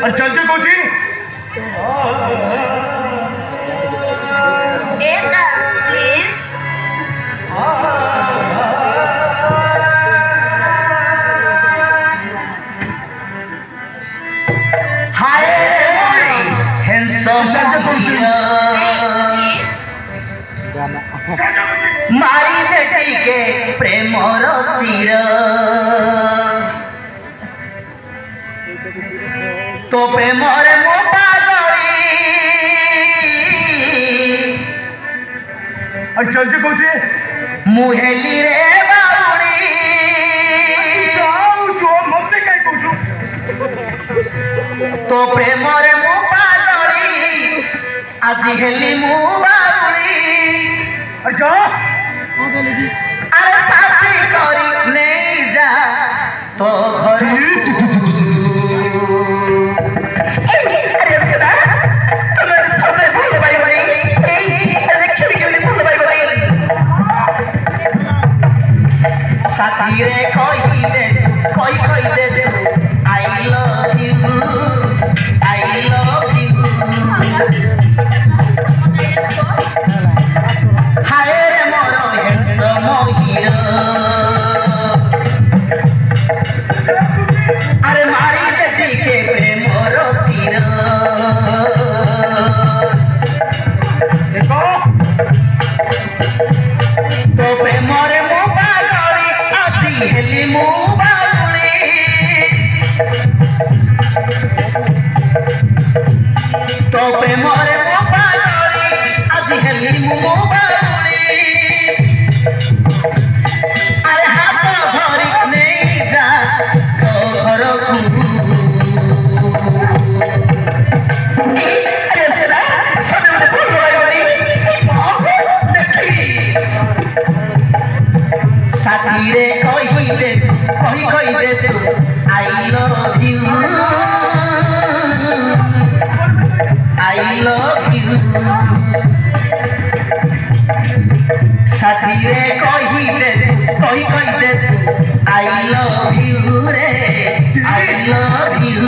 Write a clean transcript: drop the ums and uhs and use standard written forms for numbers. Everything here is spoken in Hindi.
और चल जे कोची प्लीज हाय हैंडसम मारी बेटी के प्रेमर तीर तो प्रेमर मो पागली और चल जे कोची मुहेली रे बाउड़ी जाऊ जो मते काय कोचू तो प्रेमर मो पागली आज हेली मु बाउड़ी और जा अरे साथी करी नहीं जा तो घर अरे सुना तुम्हारे सामने बोल भाई भाई अरे खिड़की में बोल भाई भाई साथी रे कोई दे तू आई लव यू हाय रे मोर हैंडसम हीरो अरे मारी बेटी के प्रेमर तीर देखो तो प्रेमरे मो पागली आसी हेली मो बाउली तो प्रेमरे मो पागली आसी हेली मो बाउली अरे हाथ धरी नहीं जा तो घर अरे सुना सदा में बोल देखी साथी रे कही दे तू आई लव यू साथी रे कही दे तू आई लव यू रे आई लव यू